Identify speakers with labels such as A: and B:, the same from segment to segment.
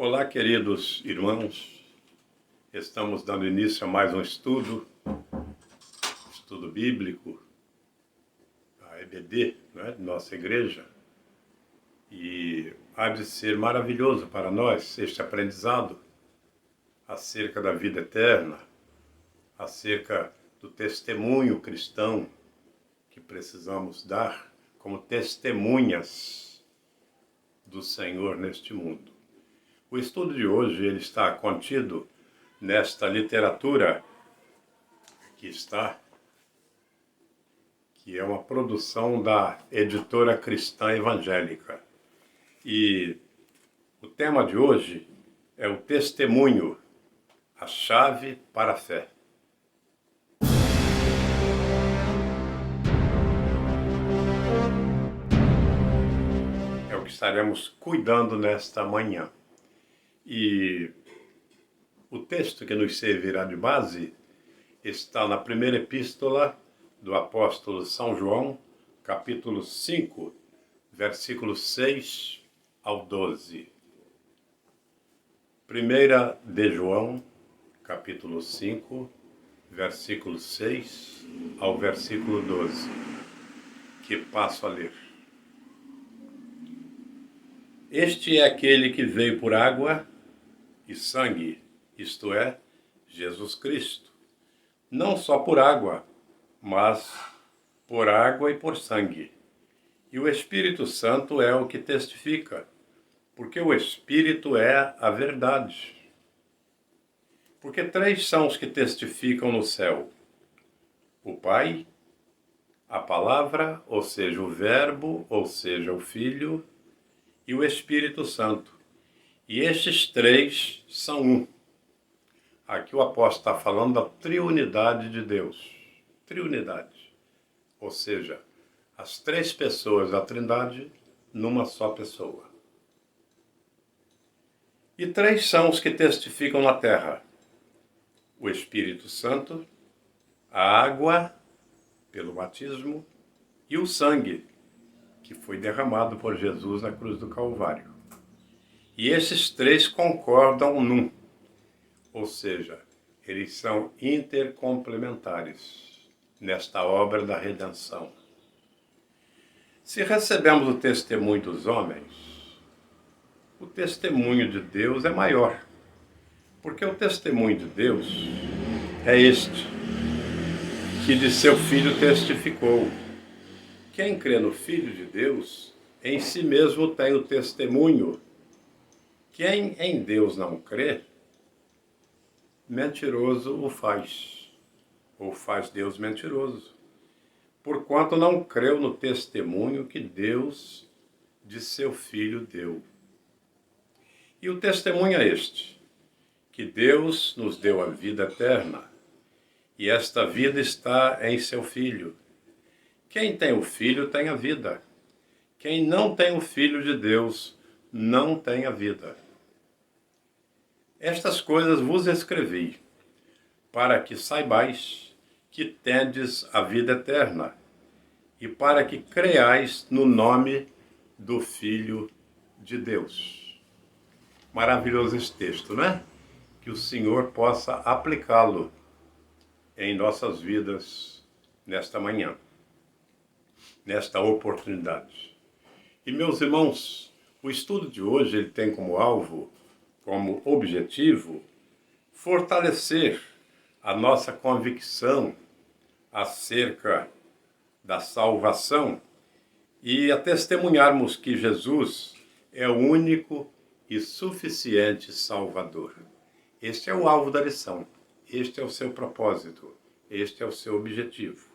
A: Olá, queridos irmãos. Estamos dando início a mais um estudo bíblico, a EBD, né, de nossa igreja. E há de ser maravilhoso para nós este aprendizado acerca da vida eterna, acerca do testemunho cristão que precisamos dar como testemunhas do Senhor neste mundo. O estudo de hoje ele está contido nesta literatura que é uma produção da Editora Cristã Evangélica. E o tema de hoje é o testemunho, a chave para a fé. É o que estaremos cuidando nesta manhã. E o texto que nos servirá de base está na primeira epístola do apóstolo São João, capítulo 5, versículos 6 ao 12. Primeira de João, capítulo 5, versículo 6 ao versículo 12, que passo a ler. Este é aquele que veio por água e sangue, isto é, Jesus Cristo. Não só por água, mas por água e por sangue. E o Espírito Santo é o que testifica, porque o Espírito é a verdade. Porque três são os que testificam no céu: o Pai, a Palavra, ou seja, o Verbo, ou seja, o Filho, e o Espírito Santo. E estes três são um. Aqui o apóstolo está falando da triunidade de Deus. Triunidade. Ou seja, as três pessoas da Trindade numa só pessoa. E três são os que testificam na terra: o Espírito Santo, a água, pelo batismo, e o sangue, que foi derramado por Jesus na cruz do Calvário. E esses três concordam num, ou seja, eles são intercomplementares nesta obra da redenção. Se recebemos o testemunho dos homens, o testemunho de Deus é maior, porque o testemunho de Deus é este, que de seu Filho testificou. Quem crê no Filho de Deus, em si mesmo tem o testemunho. Quem em Deus não crê, mentiroso o faz, ou faz Deus mentiroso, porquanto não creu no testemunho que Deus de seu Filho deu. E o testemunho é este, que Deus nos deu a vida eterna, e esta vida está em seu Filho. Quem tem o Filho tem a vida. Quem não tem o Filho de Deus não tem a vida. Estas coisas vos escrevi, para que saibais que tendes a vida eterna, e para que creais no nome do Filho de Deus. Maravilhoso esse texto, né? Que o Senhor possa aplicá-lo em nossas vidas nesta manhã, nesta oportunidade. E, meus irmãos, o estudo de hoje ele tem como alvo, como objetivo, fortalecer a nossa convicção acerca da salvação e a testemunharmos que Jesus é o único e suficiente Salvador. Este é o alvo da lição, este é o seu propósito, este é o seu objetivo.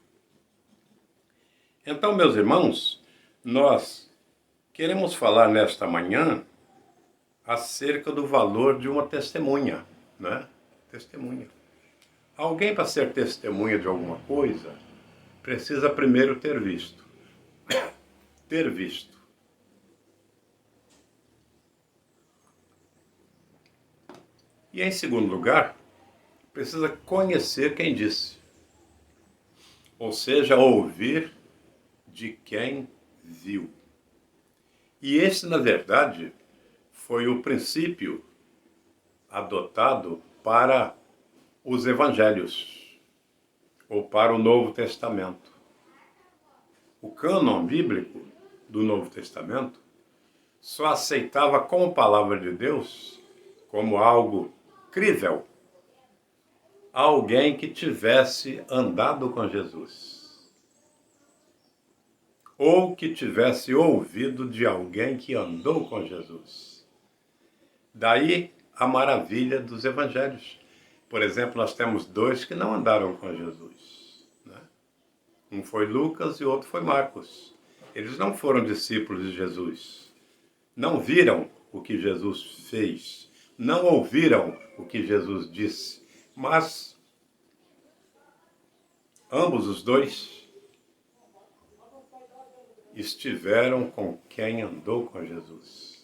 A: Então, meus irmãos, nós queremos falar nesta manhã acerca do valor de uma testemunha, né? Testemunha. Alguém, para ser testemunha de alguma coisa, precisa primeiro ter visto. Ter visto. E em segundo lugar, precisa conhecer quem disse. Ou seja, ouvir de quem viu. E esse, na verdade, foi o princípio adotado para os evangelhos ou para o Novo Testamento. O cânon bíblico do Novo Testamento só aceitava como palavra de Deus, como algo crível, alguém que tivesse andado com Jesus, ou que tivesse ouvido de alguém que andou com Jesus. Daí a maravilha dos evangelhos. Por exemplo, nós temos dois que não andaram com Jesus, né? Um foi Lucas e o outro foi Marcos. Eles não foram discípulos de Jesus. Não viram o que Jesus fez. Não ouviram o que Jesus disse. Mas ambos os dois estiveram com quem andou com Jesus.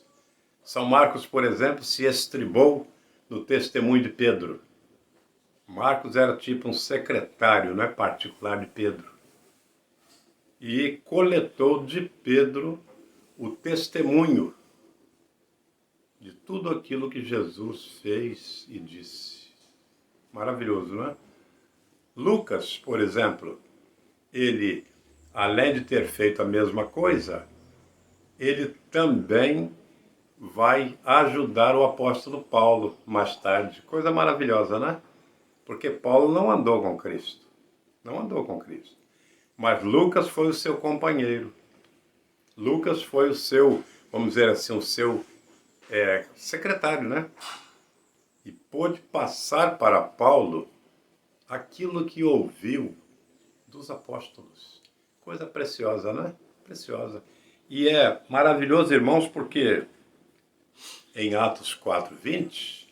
A: São Marcos, por exemplo, se estribou no testemunho de Pedro. Marcos era tipo um secretário, não é particular de Pedro. E coletou de Pedro o testemunho de tudo aquilo que Jesus fez e disse. Maravilhoso, não é? Lucas, por exemplo, ele, além de ter feito a mesma coisa, ele também vai ajudar o apóstolo Paulo mais tarde. Coisa maravilhosa, né? Porque Paulo não andou com Cristo. Não andou com Cristo. Mas Lucas foi o seu companheiro. Lucas foi o seu, vamos dizer assim, o seu secretário, né? E pôde passar para Paulo aquilo que ouviu dos apóstolos. Coisa preciosa, né? Preciosa. E é maravilhoso, irmãos, porque em Atos 4:20,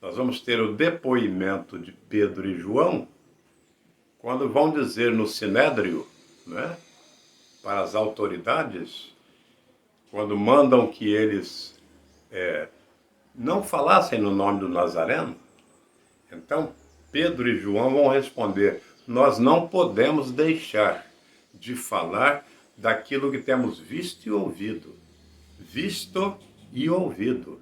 A: nós vamos ter o depoimento de Pedro e João, quando vão dizer no Sinédrio, né, para as autoridades, quando mandam que eles não falassem no nome do Nazareno. Então, Pedro e João vão responder: nós não podemos deixar de falar daquilo que temos visto e ouvido. Visto e ouvido.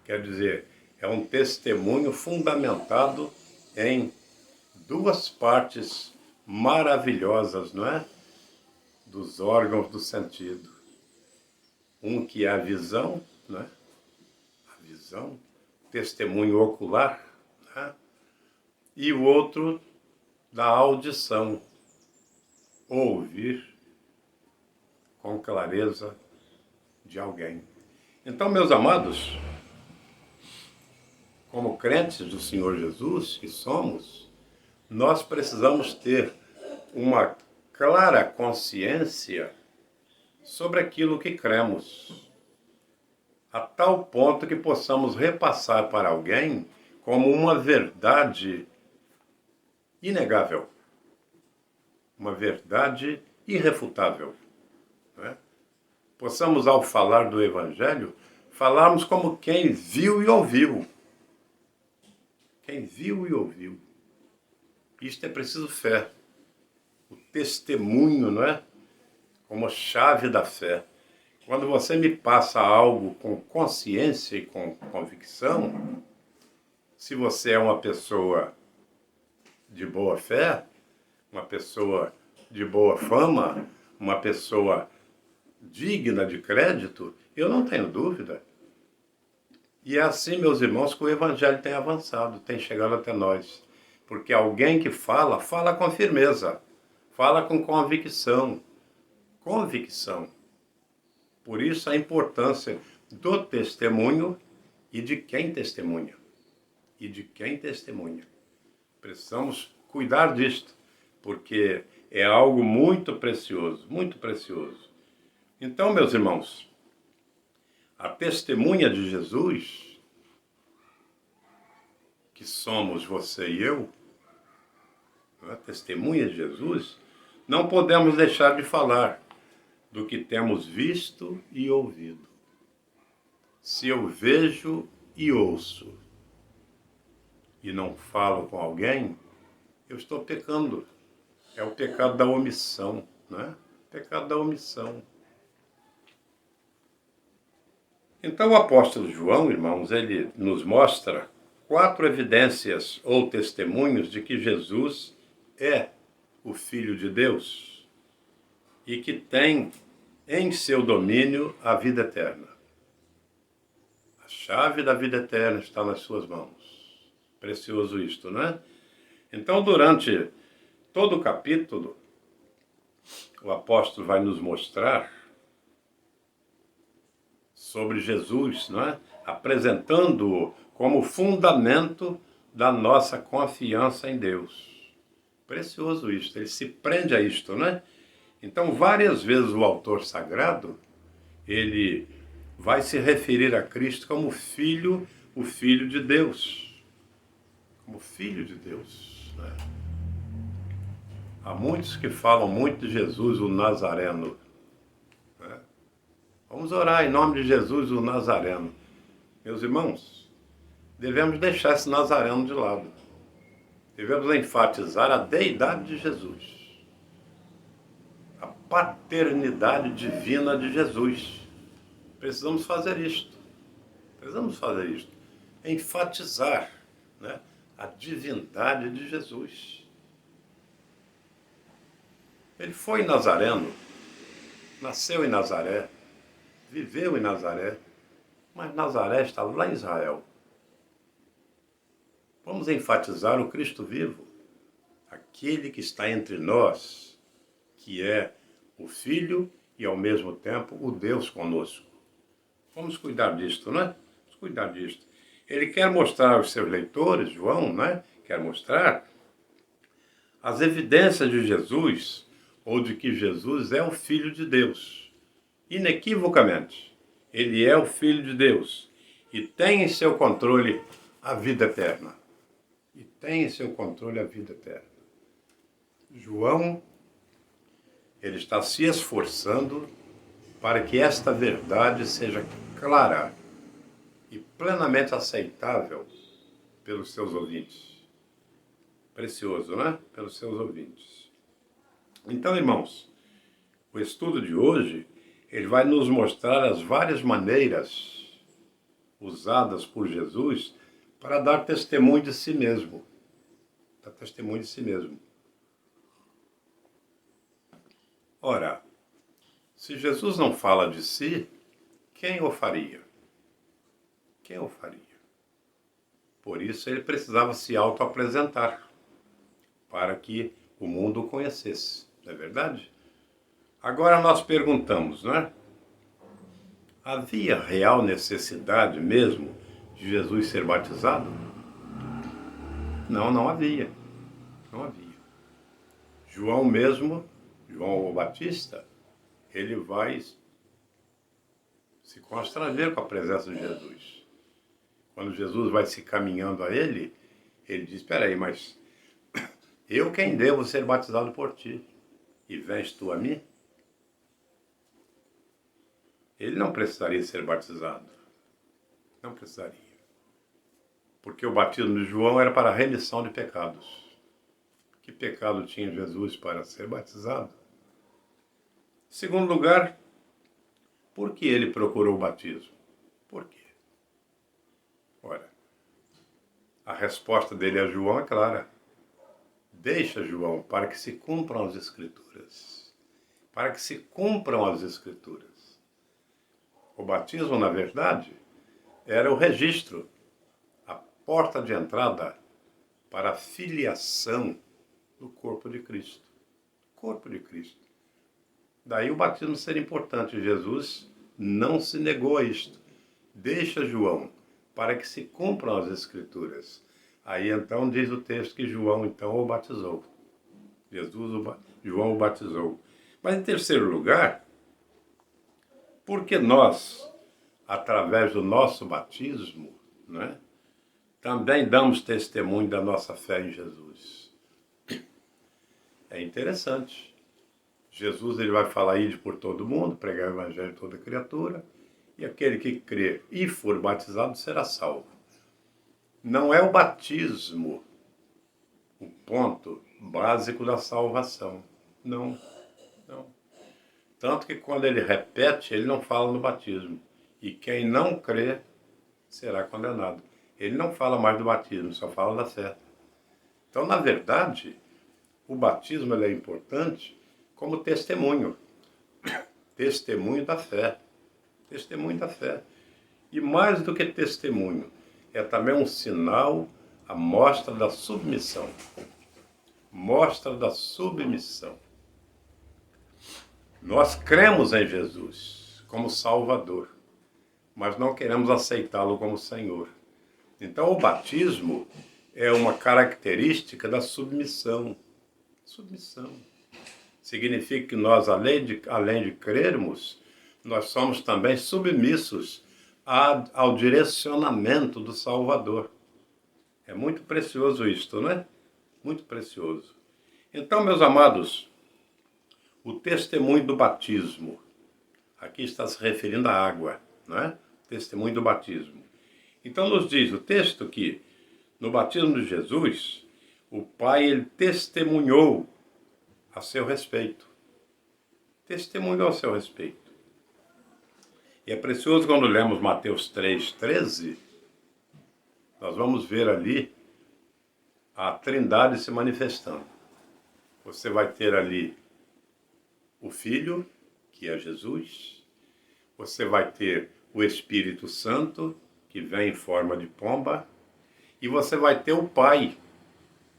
A: Quer dizer, é um testemunho fundamentado em duas partes maravilhosas, não é? Dos órgãos do sentido. Um que é a visão, não é? A visão, testemunho ocular, né? E o outro da audição, ouvir com clareza de alguém. Então, meus amados, como crentes do Senhor Jesus que somos, nós precisamos ter uma clara consciência sobre aquilo que cremos, a tal ponto que possamos repassar para alguém como uma verdade inegável, uma verdade irrefutável, né? Possamos, ao falar do Evangelho, falarmos como quem viu e ouviu. Quem viu e ouviu. Isto é preciso fé. O testemunho, não é? Como chave da fé. Quando você me passa algo com consciência e com convicção, se você é uma pessoa de boa fé, uma pessoa de boa fama, uma pessoa digna de crédito, eu não tenho dúvida. E é assim, meus irmãos, que o Evangelho tem avançado, tem chegado até nós. Porque alguém que fala, fala com firmeza, fala com convicção. Convicção. Por isso a importância do testemunho e de quem testemunha. E de quem testemunha. Precisamos cuidar disto, porque é algo muito precioso, muito precioso. Então, meus irmãos, a testemunha de Jesus, que somos você e eu, a testemunha de Jesus, não podemos deixar de falar do que temos visto e ouvido. Se eu vejo e ouço e não falo com alguém, eu estou pecando. É o pecado da omissão, né? Pecado da omissão. Então o apóstolo João, irmãos, ele nos mostra 4 evidências ou testemunhos de que Jesus é o Filho de Deus e que tem em seu domínio a vida eterna. A chave da vida eterna está nas suas mãos. Precioso isto, não é? Então, durante todo o capítulo, o apóstolo vai nos mostrar sobre Jesus, não é? Apresentando-o como fundamento da nossa confiança em Deus. Precioso isto, ele se prende a isto, né? Então, várias vezes o autor sagrado, ele vai se referir a Cristo como filho, o Filho de Deus. Como Filho de Deus, né? Há muitos que falam muito de Jesus, o Nazareno, né? Vamos orar em nome de Jesus, o Nazareno. Meus irmãos, devemos deixar esse Nazareno de lado. Devemos enfatizar a deidade de Jesus, a paternidade divina de Jesus. Precisamos fazer isto. Precisamos fazer isto. Enfatizar, né, a divindade de Jesus. Ele foi nazareno, nasceu em Nazaré, viveu em Nazaré, mas Nazaré está lá em Israel. Vamos enfatizar o Cristo vivo, aquele que está entre nós, que é o Filho e ao mesmo tempo o Deus conosco. Vamos cuidar disto, não é? Vamos cuidar disto. Ele quer mostrar aos seus leitores, João, né? Quer mostrar as evidências de Jesus, ou de que Jesus é o Filho de Deus. Inequivocamente, ele é o Filho de Deus e tem em seu controle a vida eterna. E tem em seu controle a vida eterna. João, ele está se esforçando para que esta verdade seja clara e plenamente aceitável pelos seus ouvintes. Precioso, né? Pelos seus ouvintes. Então, irmãos, o estudo de hoje, ele vai nos mostrar as várias maneiras usadas por Jesus para dar testemunho de si mesmo. Dar testemunho de si mesmo. Ora, se Jesus não fala de si, quem o faria? Quem o faria? Por isso ele precisava se auto-apresentar, para que o mundo o conhecesse, não é verdade? Agora nós perguntamos, não é? Havia real necessidade mesmo de Jesus ser batizado? Não, não havia. Não havia. João mesmo, João o Batista, ele vai se constranger com a presença de Jesus. Quando Jesus vai se caminhando a ele, ele diz, espera aí, mas eu quem devo ser batizado por ti? E vens tu a mim? Ele não precisaria ser batizado. Não precisaria. Porque o batismo de João era para a remissão de pecados. Que pecado tinha Jesus para ser batizado? Em segundo lugar, por que ele procurou o batismo? Por quê? Ora, a resposta dele a João é clara. Deixa, João, para que se cumpram as Escrituras. Para que se cumpram as Escrituras. O batismo, na verdade, era o registro, a porta de entrada para a filiação do corpo de Cristo. Corpo de Cristo. Daí o batismo ser importante. Jesus não se negou a isto. Deixa, João, para que se cumpram as Escrituras. Aí então diz o texto que João então o batizou. João o batizou. Mas em terceiro lugar, porque nós, através do nosso batismo, né, também damos testemunho da nossa fé em Jesus. É interessante. Jesus ele vai falar isso por todo mundo, pregar o evangelho a toda criatura, e aquele que crer e for batizado será salvo. Não é o batismo o ponto básico da salvação. Não, não. Tanto que quando ele repete, ele não fala no batismo. e quem não crê será condenado. Ele não fala mais do batismo, só fala da fé. Então, na verdade, o batismo ele é importante como testemunho. Testemunho da fé. Testemunho da fé. E mais do que testemunho, é também um sinal, a mostra da submissão. Mostra da submissão. Nós cremos em Jesus como Salvador, mas não queremos aceitá-lo como Senhor. Então, o batismo é uma característica da submissão. Submissão. Significa que nós, além de crermos, nós somos também submissos ao direcionamento do Salvador. É muito precioso isto, não é? Muito precioso. Então, meus amados, o testemunho do batismo, aqui está se referindo à água, não é? Testemunho do batismo. Então, nos diz o texto que, no batismo de Jesus, o Pai ele testemunhou a seu respeito. Testemunhou a seu respeito. E é precioso quando lemos Mateus 3,13, nós vamos ver ali a Trindade se manifestando. Você vai ter ali o Filho, que é Jesus. Você vai ter o Espírito Santo, que vem em forma de pomba. E você vai ter o Pai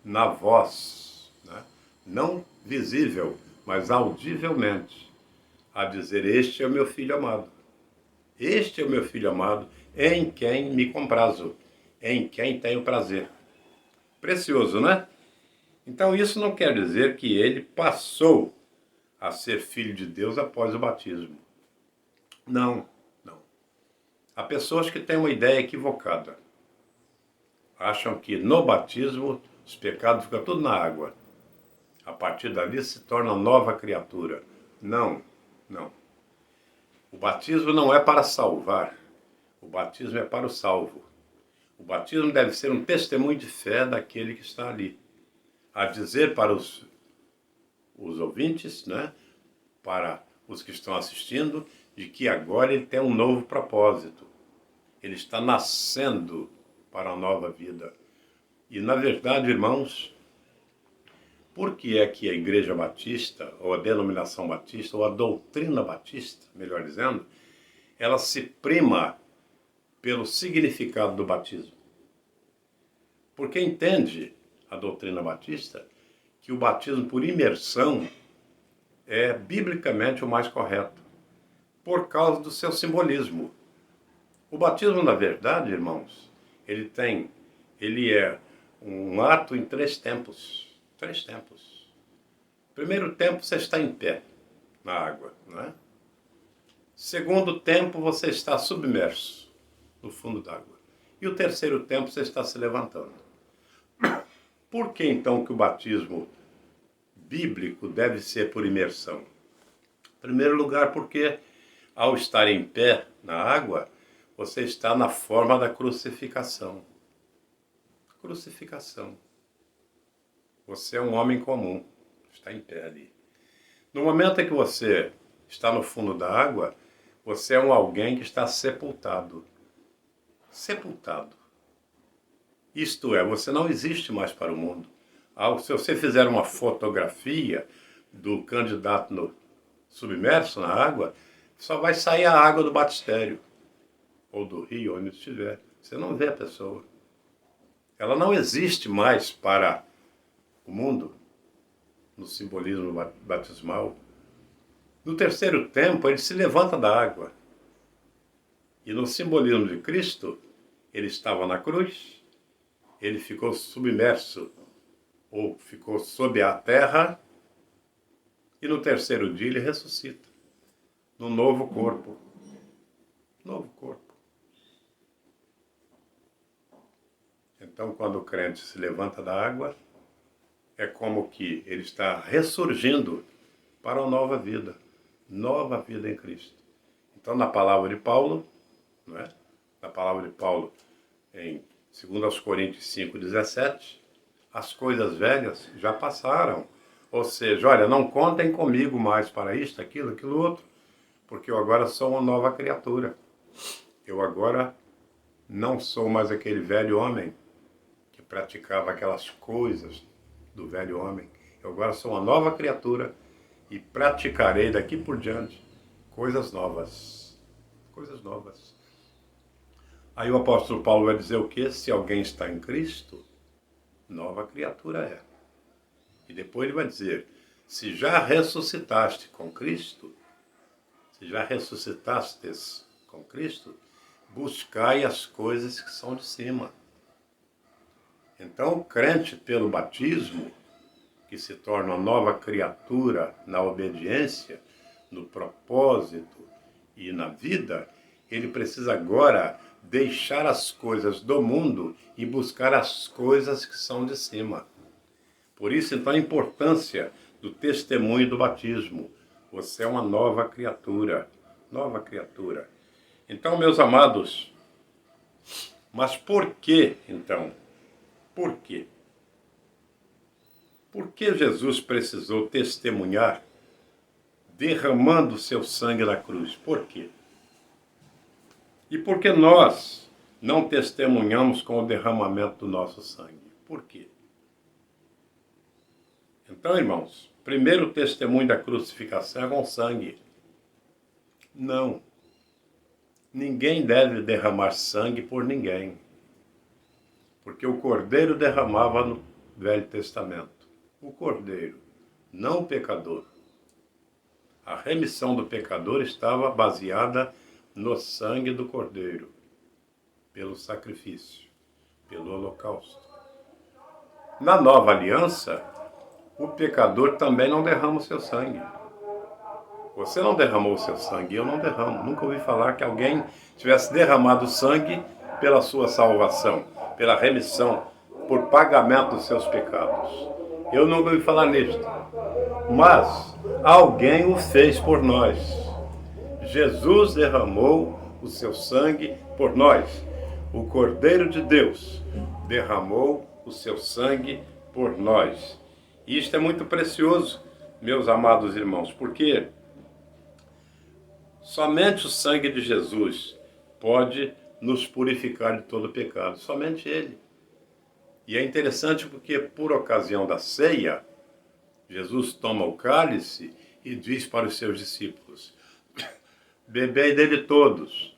A: na voz, né? Não visível, mas audivelmente, a dizer: este é o meu Filho amado. Este é o meu Filho amado, em quem me comprazo, em quem tenho prazer. Precioso, né? Então isso não quer dizer que ele passou a ser filho de Deus após o batismo. Não, não. Há pessoas que têm uma ideia equivocada. Acham que no batismo os pecados ficam tudo na água. A partir dali se torna nova criatura. Não, não. O batismo não é para salvar. O batismo é para o salvo. O batismo deve ser um testemunho de fé daquele que está ali. A dizer para os ouvintes, né, para os que estão assistindo, de que agora ele tem um novo propósito. Ele está nascendo para a nova vida. E, na verdade, irmãos, por que é que a Igreja Batista, ou a denominação batista, ou a doutrina batista, melhor dizendo, ela se prima pelo significado do batismo? Porque entende a doutrina batista que o batismo por imersão é biblicamente o mais correto, por causa do seu simbolismo. O batismo, na verdade, irmãos, ele é um ato em 3 tempos. 3 tempos. Primeiro tempo, você está em pé na água, não é? Segundo tempo, você está submerso no fundo d'água. E o terceiro tempo, você está se levantando. Por que, então, que o batismo bíblico deve ser por imersão? Em primeiro lugar, porque ao estar em pé na água, você está na forma da crucificação. Crucificação. Você é um homem comum, está em pé ali. No momento em que você está no fundo da água, você é um alguém que está sepultado. Sepultado. Isto é, você não existe mais para o mundo. Se você fizer uma fotografia do candidato submerso na água, só vai sair a água do batistério, ou do rio, onde estiver. Você não vê a pessoa. Ela não existe mais para o mundo, no simbolismo batismal. No terceiro tempo, ele se levanta da água. E no simbolismo de Cristo, ele estava na cruz, ele ficou submerso, ou ficou sob a terra, e no terceiro dia ele ressuscita, num novo corpo. Novo corpo. Então, quando o crente se levanta da água, é como que ele está ressurgindo para uma nova vida em Cristo. Então, na palavra de Paulo, não é? Na palavra de Paulo, em 2 Coríntios 5,17, as coisas velhas já passaram. Ou seja, olha, não contem comigo mais para isto, aquilo outro, porque eu agora sou uma nova criatura. Eu agora não sou mais aquele velho homem que praticava aquelas coisas do velho homem. Eu agora sou uma nova criatura e praticarei daqui por diante coisas novas. Coisas novas. Aí o apóstolo Paulo vai dizer o quê? Se alguém está em Cristo, nova criatura é. E depois ele vai dizer, se já ressuscitaste com Cristo, se já ressuscitastes com Cristo, buscai as coisas que são de cima. Então o crente pelo batismo, que se torna uma nova criatura na obediência, no propósito e na vida, ele precisa agora deixar as coisas do mundo e buscar as coisas que são de cima. Por isso, então, a importância do testemunho do batismo. Você é uma nova criatura. Nova criatura. Então, meus amados, mas por que, então? Por quê? Por que Jesus precisou testemunhar derramando seu sangue na cruz? Por quê? E por que nós não testemunhamos com o derramamento do nosso sangue? Por quê? Então, irmãos, primeiro o testemunho da crucificação é com sangue. Não. Ninguém deve derramar sangue por ninguém. Porque o Cordeiro derramava no Velho Testamento. O Cordeiro, não o pecador. A remissão do pecador estava baseada no sangue do Cordeiro, pelo sacrifício, pelo holocausto. Na nova aliança, o pecador também não derrama o seu sangue. Você não derramou o seu sangue, eu não derramo. Nunca ouvi falar que alguém tivesse derramado sangue pela sua salvação, pela remissão, por pagamento dos seus pecados. Eu nunca ouvi falar nisto. Mas alguém o fez por nós. Jesus derramou o seu sangue por nós. O Cordeiro de Deus derramou o seu sangue por nós. E isto é muito precioso, meus amados irmãos, porque somente o sangue de Jesus pode nos purificar de todo pecado. Somente Ele. E é interessante porque, por ocasião da ceia, Jesus toma o cálice e diz para os seus discípulos, bebei dele todos,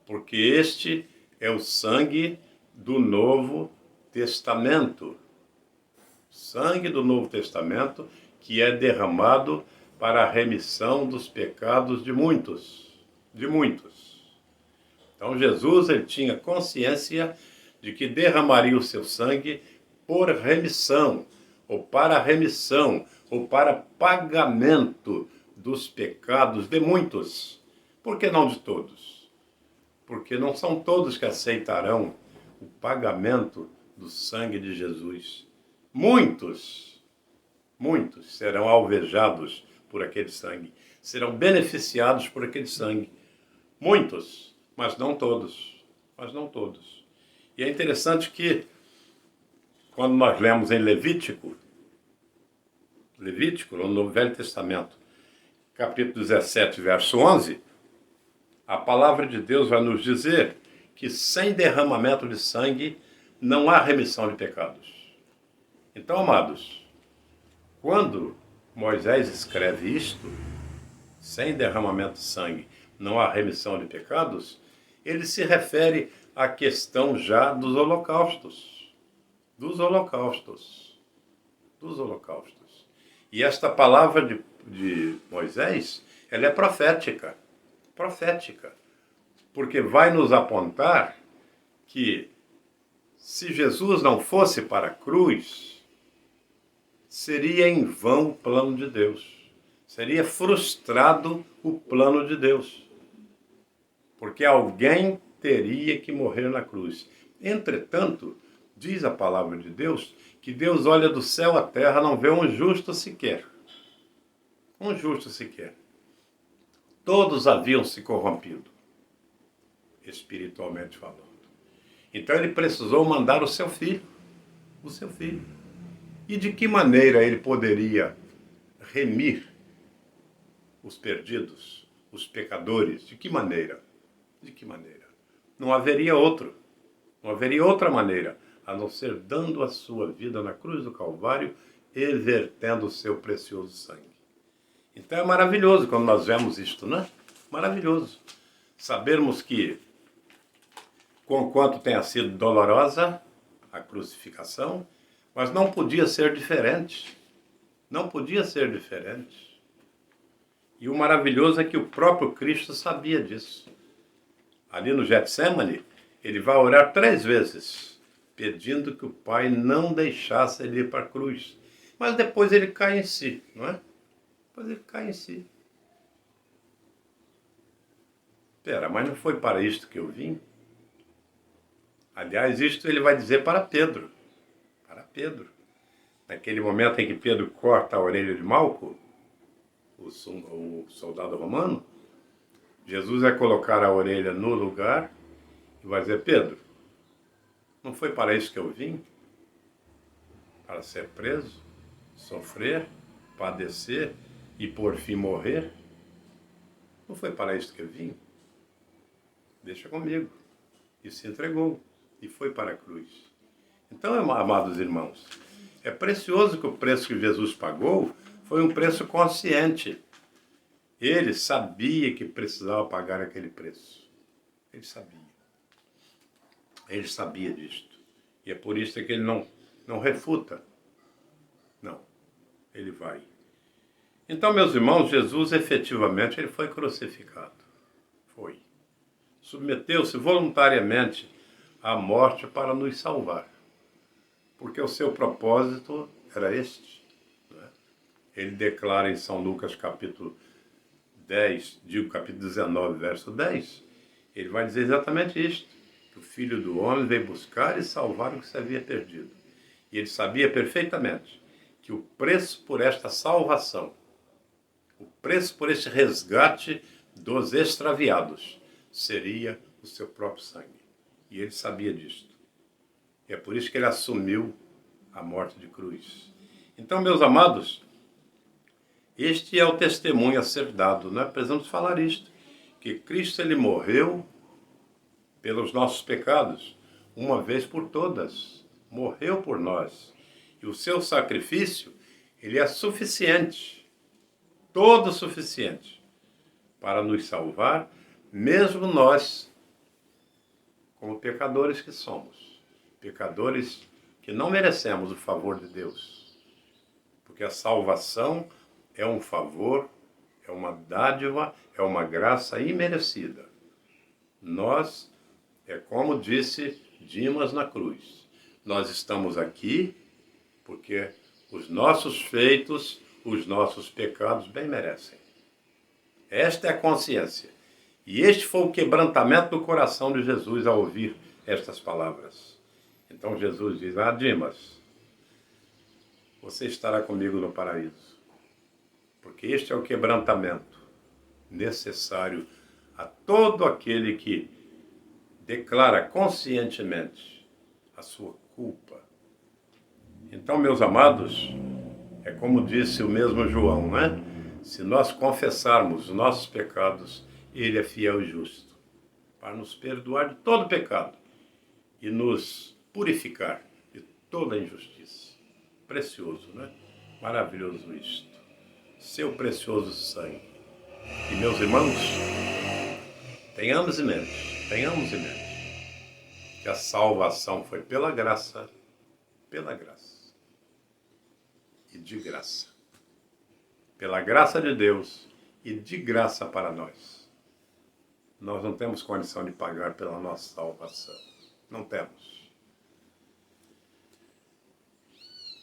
A: porque este é o sangue do Novo Testamento. Sangue do Novo Testamento que é derramado para a remissão dos pecados de muitos. De muitos. Então Jesus ele tinha consciência de que derramaria o seu sangue por remissão, ou para remissão, ou para pagamento dos pecados de muitos. Por que não de todos? Porque não são todos que aceitarão o pagamento do sangue de Jesus. Muitos serão alvejados por aquele sangue, serão beneficiados por aquele sangue. Muitos, mas não todos. Mas não todos. E é interessante que, quando nós lemos em Levítico, no Velho Testamento, capítulo 17, verso 11, a palavra de Deus vai nos dizer que sem derramamento de sangue não há remissão de pecados. Então, amados, quando Moisés escreve isto, sem derramamento de sangue não há remissão de pecados, ele se refere à questão já dos holocaustos. Dos holocaustos. Dos holocaustos. E esta palavra de Moisés, ela é profética. Profética. Porque vai nos apontar que se Jesus não fosse para a cruz, seria em vão o plano de Deus. Seria frustrado o plano de Deus. Porque alguém teria que morrer na cruz. Entretanto, diz a palavra de Deus, que Deus olha do céu à terra, não vê um justo sequer. Um justo sequer. Todos haviam se corrompido, espiritualmente falando. Então ele precisou mandar o seu filho. O seu filho. E de que maneira ele poderia remir os perdidos, os pecadores? De que maneira? De que maneira? Não haveria outro. Não haveria outra maneira, a não ser dando a sua vida na cruz do Calvário e vertendo o seu precioso sangue. Então é maravilhoso quando nós vemos isto, né? Maravilhoso. Sabermos que, conquanto tenha sido dolorosa a crucificação, mas não podia ser diferente. Não podia ser diferente. E o maravilhoso é que o próprio Cristo sabia disso. Ali no Getsêmani, ele vai orar 3 vezes, pedindo que o Pai não deixasse ele ir para a cruz. Mas depois ele cai em si, não é? Depois ele cai em si. Espera, mas não foi para isto que eu vim? Aliás, isto ele vai dizer para Pedro. Para Pedro. Naquele momento em que Pedro corta a orelha de Malco, o soldado romano, Jesus vai colocar a orelha no lugar e vai dizer: Pedro, não foi para isso que eu vim? Para ser preso, sofrer, padecer e por fim morrer? Não foi para isso que eu vim? Deixa comigo. E se entregou e foi para a cruz. Então, amados irmãos, é precioso que o preço que Jesus pagou foi um preço consciente. Ele sabia que precisava pagar aquele preço. Ele sabia. Ele sabia disto. E é por isso que ele não refuta. Não. Ele vai. Então, meus irmãos, Jesus efetivamente ele foi crucificado. Foi. Submeteu-se voluntariamente à morte para nos salvar. Porque o seu propósito era este. Não é? Ele declara em São Lucas capítulo 10, capítulo 19, verso 10, ele vai dizer exatamente isto, que o Filho do Homem veio buscar e salvar o que se havia perdido. E ele sabia perfeitamente que o preço por esta salvação, o preço por este resgate dos extraviados, seria o seu próprio sangue. E ele sabia disto. E é por isso que ele assumiu a morte de cruz. Então, meus amados, este é o testemunho a ser dado. Nós precisamos falar isto, que Cristo ele morreu pelos nossos pecados, uma vez por todas. Morreu por nós. E o seu sacrifício, ele é suficiente, todo suficiente, para nos salvar, mesmo nós, como pecadores que somos. Pecadores que não merecemos o favor de Deus. Porque a salvação é um favor, é uma dádiva, é uma graça imerecida. Nós, é como disse Dimas na cruz, nós estamos aqui porque os nossos feitos, os nossos pecados bem merecem. Esta é a consciência. E este foi o quebrantamento do coração de Jesus ao ouvir estas palavras. Então Jesus diz: Dimas, você estará comigo no paraíso. Porque este é o quebrantamento necessário a todo aquele que declara conscientemente a sua culpa. Então, meus amados, é como disse o mesmo João, né? Se nós confessarmos os nossos pecados, ele é fiel e justo para nos perdoar de todo pecado e nos purificar de toda injustiça. Precioso, né? Maravilhoso isto. Seu precioso sangue. E, meus irmãos, tenhamos em mente que a salvação foi pela graça e de graça. Pela graça de Deus e de graça para nós. Nós não temos condição de pagar pela nossa salvação. Não temos.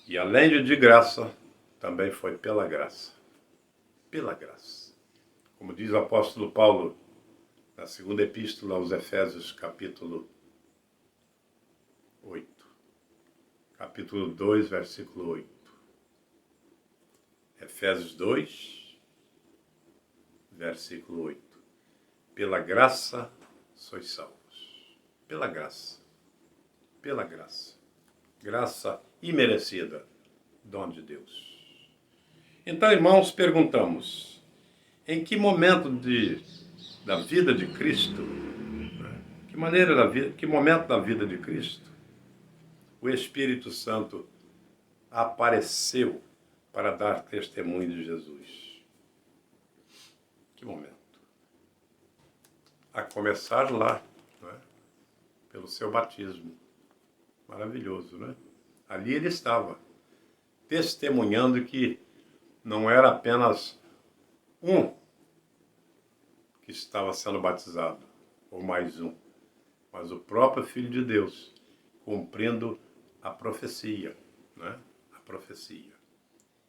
A: E além de graça, também foi pela graça. Pela graça. Como diz o apóstolo Paulo na segunda epístola aos Efésios, capítulo 8. Capítulo 2, versículo 8. Efésios 2, versículo 8. Pela graça sois salvos. Pela graça. Pela graça. Graça imerecida, dom de Deus. Então, irmãos, perguntamos, em que momento da vida de Cristo Que maneira da vida, que momento da vida de Cristo o Espírito Santo apareceu para dar testemunho de Jesus. Que momento. A começar lá, não é? Pelo seu batismo. Maravilhoso, né? Ali ele estava, testemunhando que não era apenas um que estava sendo batizado, ou mais um, mas o próprio Filho de Deus, cumprindo a profecia, né? A profecia.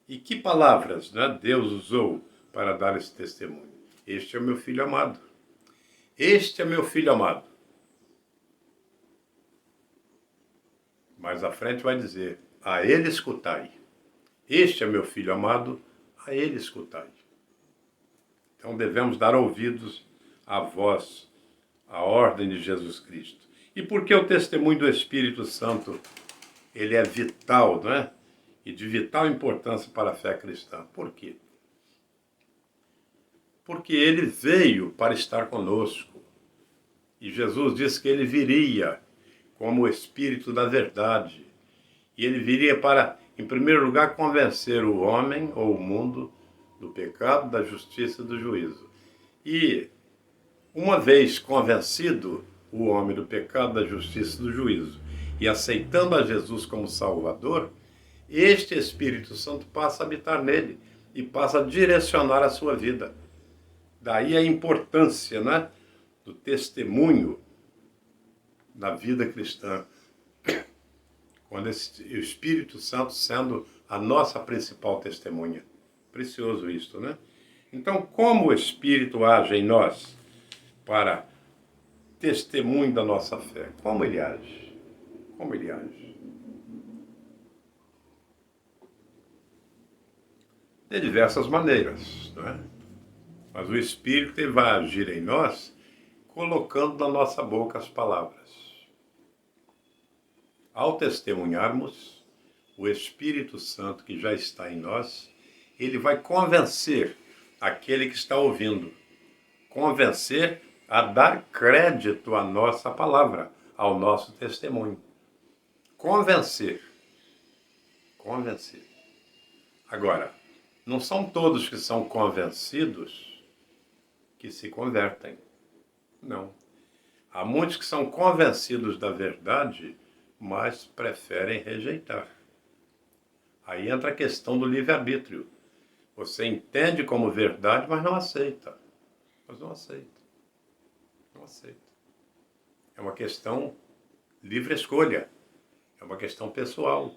A: E que palavras, né, Deus usou para dar esse testemunho? Este é o meu filho amado. Este é meu filho amado. Mais à frente vai dizer, a ele escutai. Este é meu filho amado, a ele escutai. Então devemos dar ouvidos à voz, à ordem de Jesus Cristo. E por que o testemunho do Espírito Santo, ele é vital, não é? E de vital importância para a fé cristã. Por quê? Porque ele veio para estar conosco. E Jesus disse que ele viria como o Espírito da verdade. E ele viria para, em primeiro lugar, convencer o homem ou o mundo do pecado, da justiça e do juízo. E, uma vez convencido o homem do pecado, da justiça e do juízo, e aceitando a Jesus como Salvador, este Espírito Santo passa a habitar nele e passa a direcionar a sua vida. Daí a importância, né, do testemunho da vida cristã, quando o Espírito Santo sendo a nossa principal testemunha. Precioso isto, né? Então, como o Espírito age em nós para testemunho da nossa fé? Como ele age? Como ele age? De diversas maneiras, não é? Mas o Espírito ele vai agir em nós colocando na nossa boca as palavras. Ao testemunharmos, o Espírito Santo que já está em nós, ele vai convencer aquele que está ouvindo. Convencer a dar crédito à nossa palavra, ao nosso testemunho. Convencer. Convencer. Agora, não são todos que são convencidos que se convertem. Não. Há muitos que são convencidos da verdade, mas preferem rejeitar. Aí entra a questão do livre-arbítrio. Você entende como verdade, mas não aceita. Mas não aceita. Não aceita. É uma questão livre escolha. É uma questão pessoal.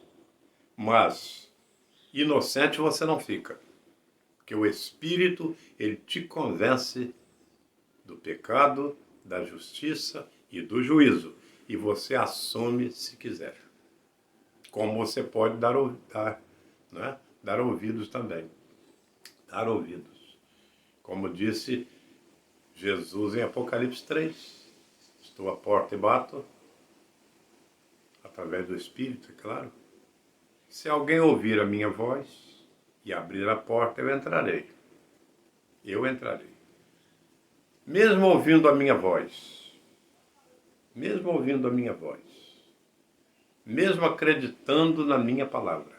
A: Mas inocente você não fica. Porque o Espírito, ele te convence do pecado, da justiça e do juízo. E você assume se quiser. Como você pode dar ouvidos também. Dar ouvidos. Como disse Jesus em Apocalipse 3. Estou à porta e bato. Através do Espírito, é claro. Se alguém ouvir a minha voz e abrir a porta, eu entrarei. Eu entrarei. Mesmo ouvindo a minha voz, mesmo acreditando na minha palavra,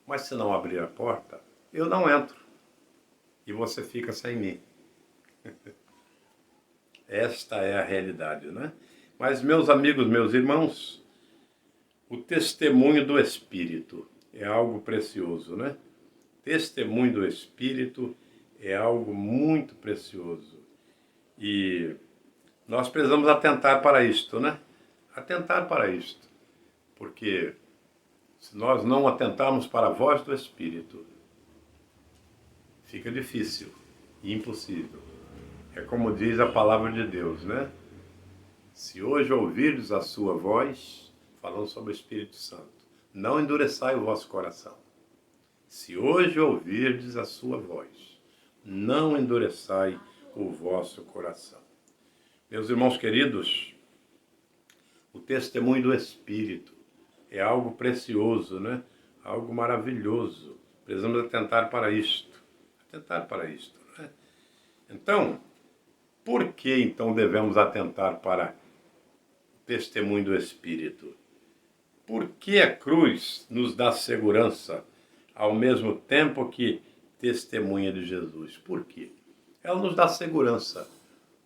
A: mas se não abrir a porta, eu não entro e você fica sem mim. Esta é a realidade, né? Mas, meus amigos, meus irmãos, o testemunho do Espírito é algo precioso, né? Testemunho do Espírito é algo muito precioso. E nós precisamos atentar para isto, né? Atentar para isto. Porque se nós não atentarmos para a voz do Espírito, fica difícil e impossível. É como diz a palavra de Deus, né? Se hoje ouvirdes a sua voz, falando sobre o Espírito Santo, não endureçai o vosso coração. Se hoje ouvirdes a sua voz, não endureçai o vosso coração. Meus irmãos queridos, o testemunho do Espírito é algo precioso, né? Algo maravilhoso. Precisamos atentar para isto. Atentar para isto, né? Então, por que então devemos atentar para testemunho do Espírito? Por que a cruz nos dá segurança, ao mesmo tempo que testemunha de Jesus? Por quê? Ela nos dá segurança,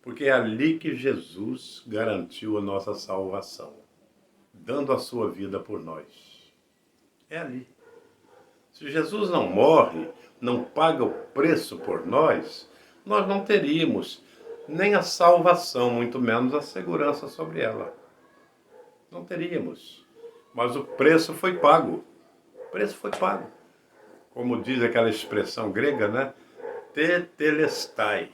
A: porque é ali que Jesus garantiu a nossa salvação, dando a sua vida por nós. É ali. Se Jesus não morre, não paga o preço por nós, nós não teríamos nem a salvação, muito menos a segurança sobre ela. Não teríamos. Mas o preço foi pago. O preço foi pago. Como diz aquela expressão grega, né? Tetelestai.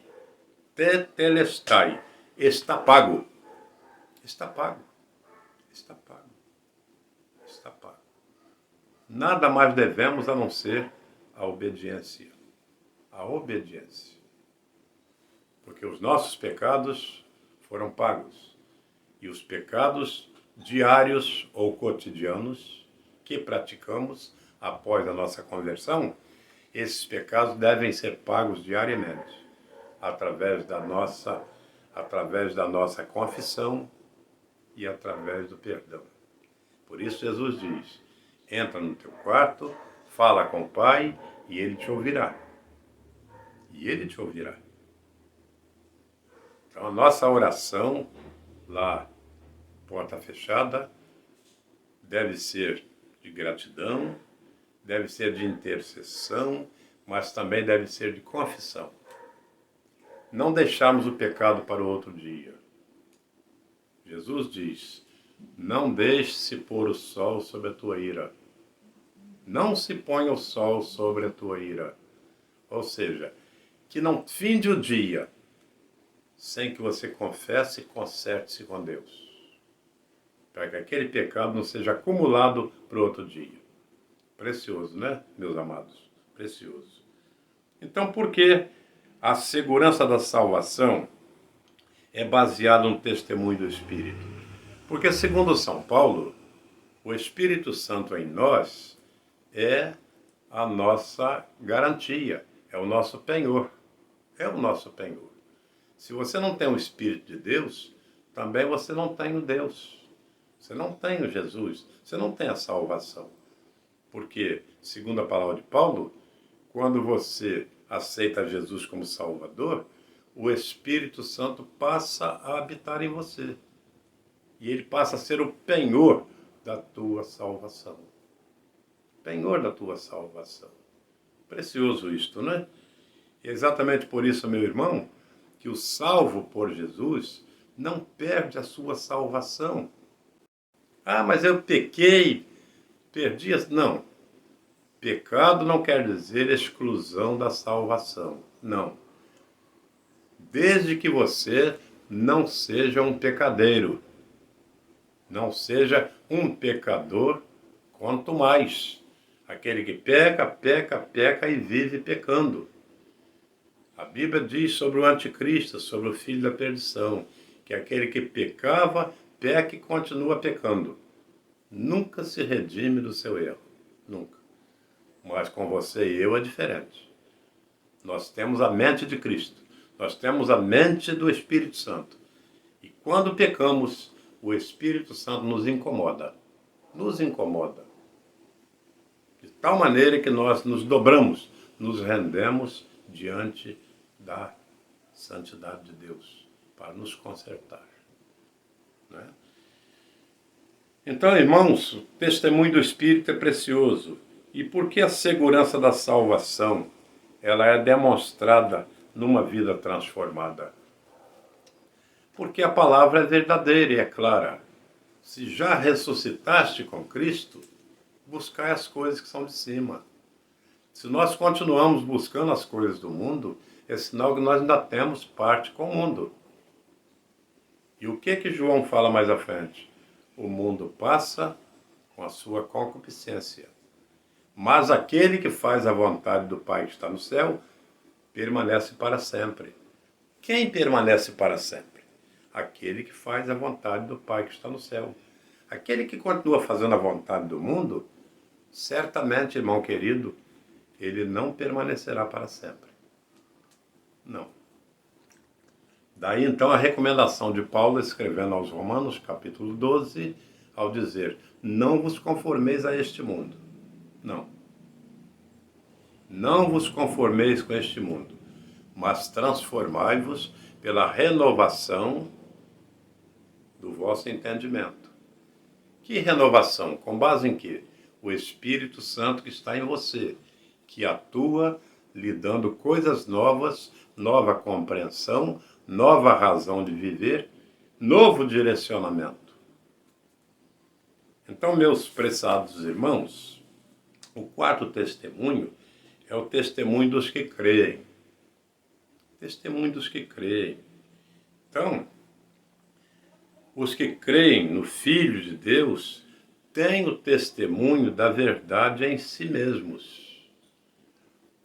A: Tetelestai. Está pago. Está pago. Está pago. Está pago. Nada mais devemos a não ser a obediência. A obediência. Porque os nossos pecados foram pagos. E os pecados diários ou cotidianos que praticamos após a nossa conversão, esses pecados devem ser pagos diariamente, através da nossa confissão e através do perdão. Por isso Jesus diz: entra no teu quarto, fala com o Pai e Ele te ouvirá. E Ele te ouvirá. Então a nossa oração lá, porta fechada, deve ser de gratidão, deve ser de intercessão, mas também deve ser de confissão. Não deixarmos o pecado para o outro dia. Jesus diz: não deixe-se pôr o sol sobre a tua ira. Não se ponha o sol sobre a tua ira. Ou seja, que não finde o dia sem que você confesse e conserte-se com Deus, para que aquele pecado não seja acumulado para o outro dia. Precioso, né, meus amados? Precioso. Então, por que a segurança da salvação é baseada no testemunho do Espírito? Porque, segundo São Paulo, o Espírito Santo em nós é a nossa garantia, é o nosso penhor. É o nosso penhor. Se você não tem o Espírito de Deus, também você não tem o Deus. Você não tem o Jesus, você não tem a salvação. Porque, segundo a palavra de Paulo, quando você aceita Jesus como Salvador, o Espírito Santo passa a habitar em você. E ele passa a ser o penhor da tua salvação. Penhor da tua salvação. Precioso isto, né? E é exatamente por isso, meu irmão, que o salvo por Jesus não perde a sua salvação. Ah, mas eu pequei, perdi. Não. Pecado não quer dizer exclusão da salvação. Não. Desde que você não seja um pecadeiro. Não seja um pecador, quanto mais. Aquele que peca, peca, peca e vive pecando. A Bíblia diz sobre o anticristo, sobre o filho da perdição, que aquele que pecava, peca e continua pecando. Nunca se redime do seu erro. Nunca. Mas com você e eu é diferente. Nós temos a mente de Cristo. Nós temos a mente do Espírito Santo. E quando pecamos, o Espírito Santo nos incomoda. Nos incomoda. De tal maneira que nós nos dobramos, nos rendemos diante da santidade de Deus, para nos consertar. Né? Então, irmãos, o testemunho do Espírito é precioso. E por que a segurança da salvação ela é demonstrada numa vida transformada? Porque a palavra é verdadeira e é clara. Se já ressuscitaste com Cristo, buscai as coisas que são de cima. Se nós continuamos buscando as coisas do mundo, é sinal que nós ainda temos parte com o mundo. E o que João fala mais à frente? O mundo passa com a sua concupiscência. Mas aquele que faz a vontade do Pai que está no céu, permanece para sempre. Quem permanece para sempre? Aquele que faz a vontade do Pai que está no céu. Aquele que continua fazendo a vontade do mundo, certamente, irmão querido, ele não permanecerá para sempre. Não. Daí então a recomendação de Paulo escrevendo aos Romanos, capítulo 12, ao dizer: não vos conformeis a este mundo. Não. Não vos conformeis com este mundo, mas transformai-vos pela renovação do vosso entendimento. Que renovação? Com base em quê? O Espírito Santo que está em você, que atua lhe dando coisas novas, nova compreensão, nova razão de viver, novo direcionamento. Então, meus prezados irmãos, o quarto testemunho é o testemunho dos que creem. Testemunho dos que creem. Então, os que creem no Filho de Deus têm o testemunho da verdade em si mesmos.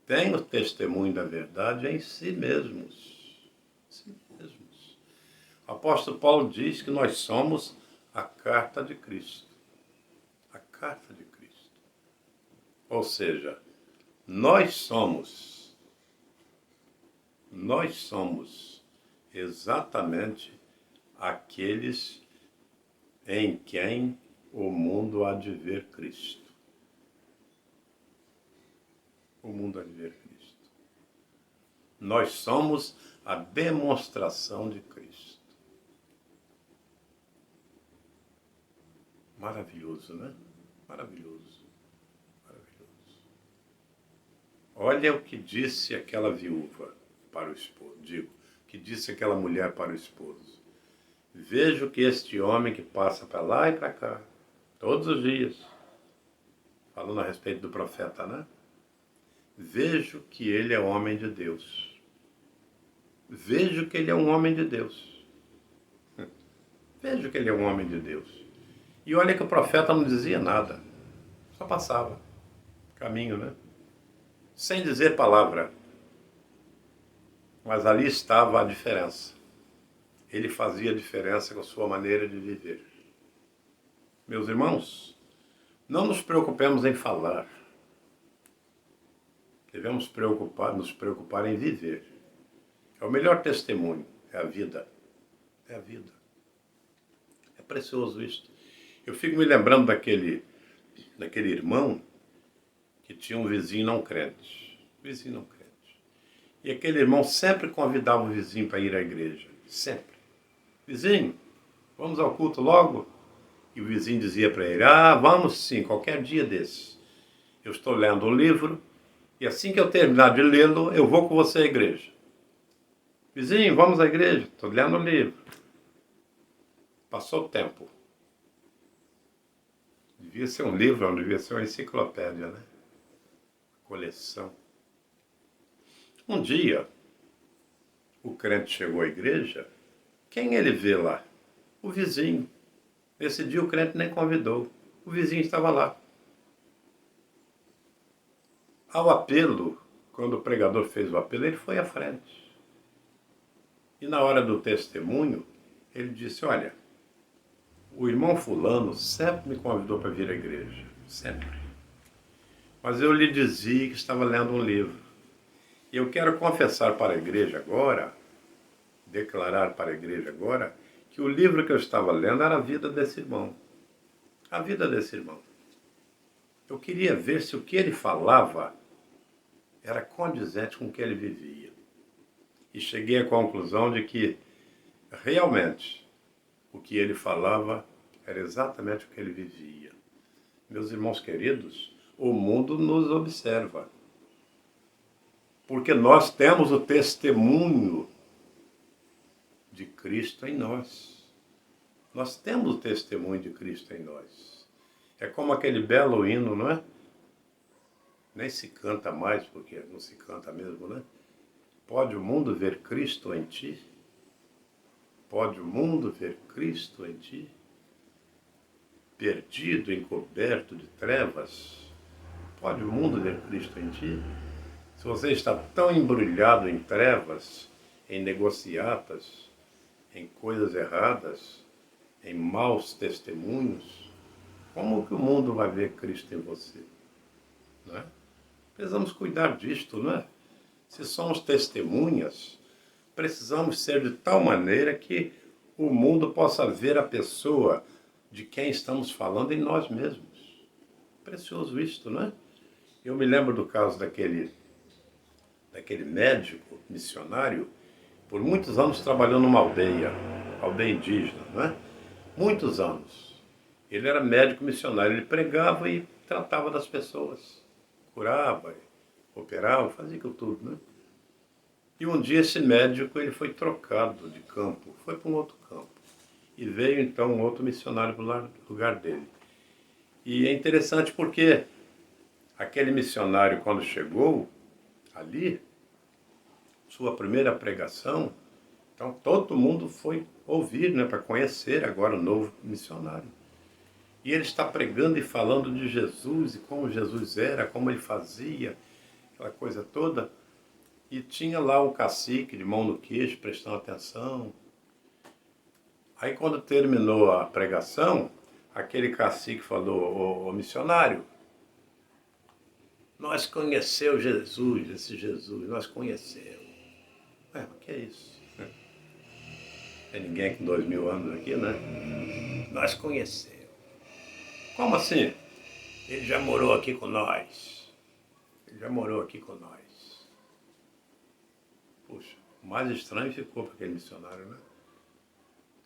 A: Têm o testemunho da verdade em si mesmos. Si mesmos. O apóstolo Paulo diz que nós somos a carta de Cristo. A carta de Cristo. Ou seja, nós somos exatamente aqueles em quem o mundo há de ver Cristo. O mundo há de ver Cristo. Nós somos a demonstração de Cristo. Maravilhoso, né? Maravilhoso. Maravilhoso. Olha o que disse aquela viúva para o esposo. Digo, o que disse aquela mulher para o esposo. Vejo que este homem que passa para lá e para cá, todos os dias, falando a respeito do profeta, né? Vejo que ele é homem de Deus. Vejo que ele é um homem de Deus. Vejo que ele é um homem de Deus. E olha que o profeta não dizia nada. Só passava. Caminho, né? Sem dizer palavra. Mas ali estava a diferença. Ele fazia diferença com a sua maneira de viver. Meus irmãos, não nos preocupemos em falar. Devemos nos preocupar em viver. É o melhor testemunho, é a vida. É a vida. É precioso isto. Eu fico me lembrando daquele irmão que tinha um vizinho não crente. Vizinho não crente. E aquele irmão sempre convidava o vizinho para ir à igreja. Sempre. Vizinho, vamos ao culto logo? E o vizinho dizia para ele, vamos sim, qualquer dia desses. Eu estou lendo um livro e assim que eu terminar de lê-lo, eu vou com você à igreja. Vizinho, vamos à igreja? Estou lendo um livro. Passou o tempo. Devia ser um livro, não devia ser uma enciclopédia, né? Coleção. Um dia, o crente chegou à igreja. Quem ele vê lá? O vizinho. Nesse dia o crente nem convidou. O vizinho estava lá. Ao apelo, quando o pregador fez o apelo, ele foi à frente. E na hora do testemunho, ele disse, olha, o irmão fulano sempre me convidou para vir à igreja. Sempre. Mas eu lhe dizia que estava lendo um livro. E eu quero confessar para a igreja agora, declarar para a igreja agora, que o livro que eu estava lendo era a vida desse irmão. A vida desse irmão. Eu queria ver se o que ele falava era condizente com o que ele vivia. E cheguei à conclusão de que, realmente, o que ele falava era exatamente o que ele vivia. Meus irmãos queridos, o mundo nos observa. Porque nós temos o testemunho de Cristo em nós. Nós temos o testemunho de Cristo em nós. É como aquele belo hino, não é? Nem se canta mais, porque não se canta mesmo, né? Pode o mundo ver Cristo em ti? Pode o mundo ver Cristo em ti? Perdido, encoberto de trevas? Pode o mundo ver Cristo em ti? Se você está tão embrulhado em trevas, em negociatas, em coisas erradas, em maus testemunhos, como que o mundo vai ver Cristo em você? Não é? Precisamos cuidar disto, não é? Se somos testemunhas, precisamos ser de tal maneira que o mundo possa ver a pessoa de quem estamos falando em nós mesmos. Precioso isto, não é? Eu me lembro do caso daquele médico missionário, por muitos anos trabalhou numa aldeia indígena, não é? Muitos anos. Ele era médico missionário, ele pregava e tratava das pessoas, curava, operava, fazia aquilo tudo, né? E um dia esse médico ele foi trocado de campo, foi para um outro campo. E veio então um outro missionário para o lugar dele. E é interessante porque aquele missionário, quando chegou ali, sua primeira pregação, então todo mundo foi ouvir, né, para conhecer agora o novo missionário. E ele está pregando e falando de Jesus e como Jesus era, como ele fazia, aquela coisa toda. E tinha lá um cacique de mão no queixo, prestando atenção. Aí quando terminou a pregação, aquele cacique falou: ô missionário, nós conhecemos Jesus, esse Jesus, nós conhecemos. Mas que é isso? Tem ninguém com 2000 anos aqui, né? Nós conhecemos. Como assim? Ele já morou aqui com nós. Ele já morou aqui com nós. Puxa, o mais estranho ficou para aquele missionário, né?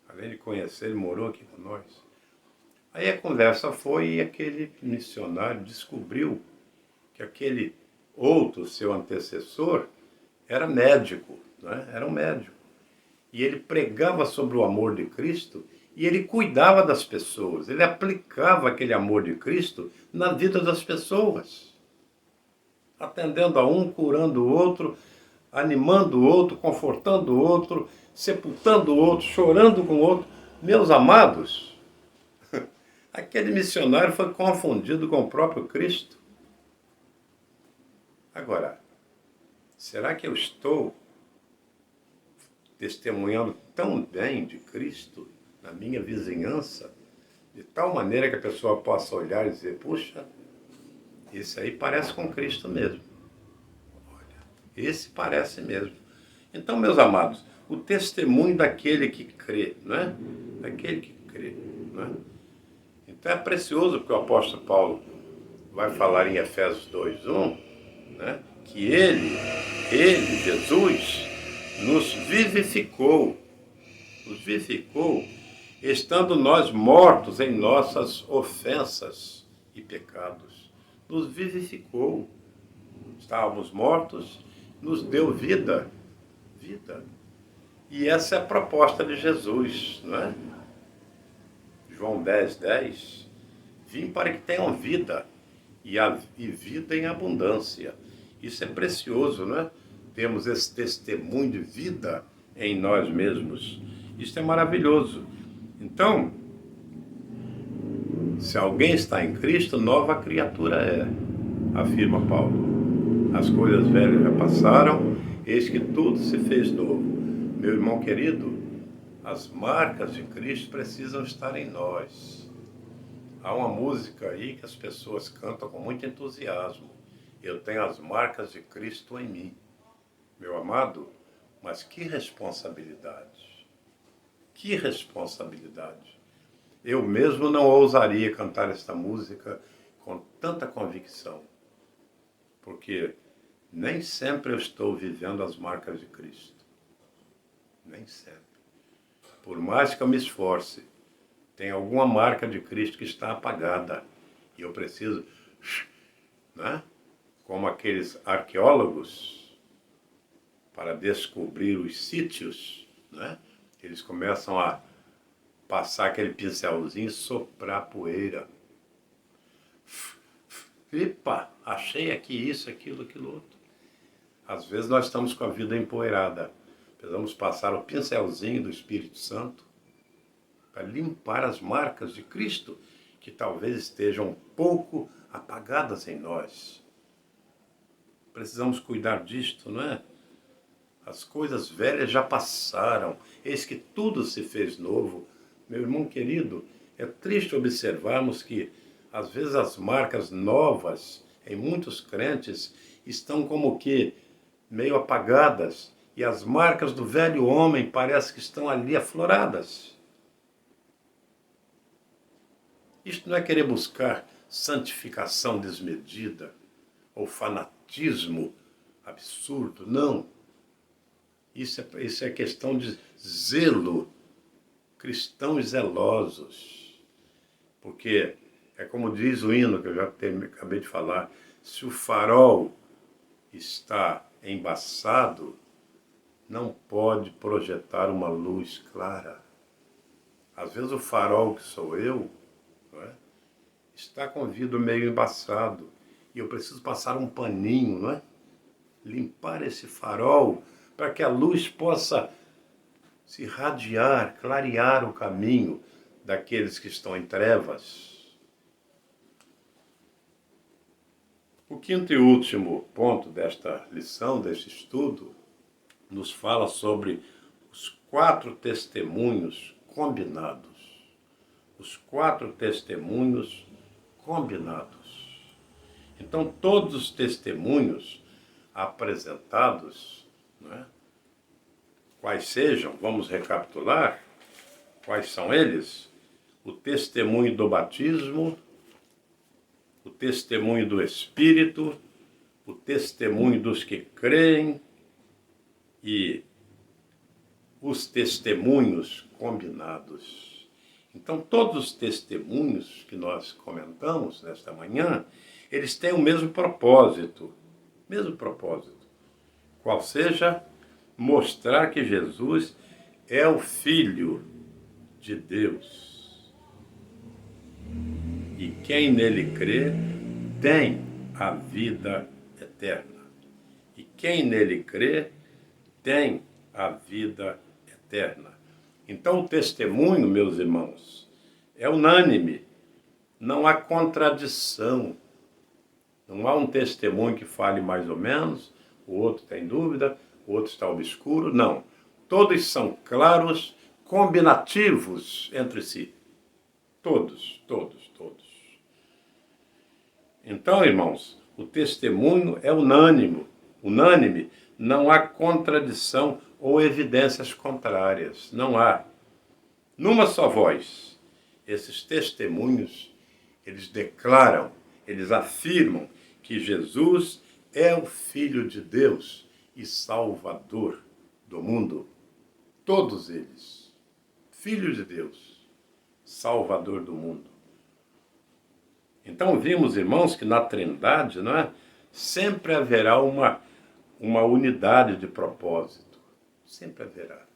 A: Além de conhecer, ele morou aqui com nós. Aí a conversa foi e aquele missionário descobriu que aquele outro, seu antecessor, era médico, né? Era um médico. E ele pregava sobre o amor de Cristo e ele cuidava das pessoas. Ele aplicava aquele amor de Cristo na vida das pessoas. Atendendo a um, curando o outro, animando o outro, confortando o outro, sepultando o outro, chorando com o outro. Meus amados, aquele missionário foi confundido com o próprio Cristo. Agora, será que eu estou testemunhando tão bem de Cristo na minha vizinhança, de tal maneira que a pessoa possa olhar e dizer: puxa, esse aí parece com Cristo mesmo. Olha, esse parece mesmo. Então, meus amados, o testemunho daquele que crê, não é? Daquele que crê, não é? Então é precioso porque o apóstolo Paulo vai falar em Efésios 2:1, né? Que ele, Jesus, nos vivificou, estando nós mortos em nossas ofensas e pecados. Nos vivificou. Estávamos mortos, nos deu vida. E essa é a proposta de Jesus, não é? João 10:10. Vim para que tenham vida, e vida em abundância. Isso é precioso, não é? Temos esse testemunho de vida em nós mesmos. Isso é maravilhoso. Então, se alguém está em Cristo, nova criatura é, afirma Paulo. As coisas velhas já passaram, eis que tudo se fez novo. Meu irmão querido, as marcas de Cristo precisam estar em nós. Há uma música aí que as pessoas cantam com muito entusiasmo. Eu tenho as marcas de Cristo em mim. Meu amado, mas que responsabilidade. Que responsabilidade. Eu mesmo não ousaria cantar esta música com tanta convicção. Porque nem sempre eu estou vivendo as marcas de Cristo. Nem sempre. Por mais que eu me esforce, tem alguma marca de Cristo que está apagada. E eu preciso, né? Como aqueles arqueólogos, para descobrir os sítios, né? Eles começam a passar aquele pincelzinho e soprar a poeira. Epa, achei aqui isso, aquilo, aquilo outro. Às vezes nós estamos com a vida empoeirada. Precisamos passar o pincelzinho do Espírito Santo para limpar as marcas de Cristo, que talvez estejam um pouco apagadas em nós. Precisamos cuidar disto, não é? As coisas velhas já passaram, eis que tudo se fez novo. Meu irmão querido, é triste observarmos que, às vezes, as marcas novas em muitos crentes estão como que meio apagadas, e as marcas do velho homem parecem que estão ali afloradas. Isto não é querer buscar santificação desmedida ou fanatismo absurdo, não. Isso é questão de zelo, cristãos zelosos. Porque é como diz o hino que eu já acabei de falar, se o farol está embaçado, não pode projetar uma luz clara. Às vezes o farol que sou eu, não é, está com o vidro meio embaçado e eu preciso passar um paninho, não é? Limpar esse farol para que a luz possa se irradiar, clarear o caminho daqueles que estão em trevas. O quinto e último ponto desta lição, deste estudo, nos fala sobre os 4 testemunhos combinados. Os 4 testemunhos combinados. Então, todos os testemunhos apresentados, né, quais sejam, vamos recapitular, quais são eles? O testemunho do batismo, o testemunho do Espírito, o testemunho dos que creem e os testemunhos combinados. Então, todos os testemunhos que nós comentamos nesta manhã, eles têm o mesmo propósito, qual seja mostrar que Jesus é o Filho de Deus. E quem nele crê tem a vida eterna. E quem nele crê tem a vida eterna. Então o testemunho, meus irmãos, é unânime. Não há contradição. Não há um testemunho que fale mais ou menos, o outro tem dúvida, o outro está obscuro. Não. Todos são claros, combinativos entre si. Todos. Então, irmãos, o testemunho é unânime, não há contradição ou evidências contrárias, não há. Numa só voz, esses testemunhos, eles declaram, eles afirmam que Jesus é o Filho de Deus e Salvador do mundo. Todos eles, Filho de Deus, Salvador do mundo. Então vimos, irmãos, que na Trindade, não é, sempre haverá uma unidade de propósito. Sempre haverá.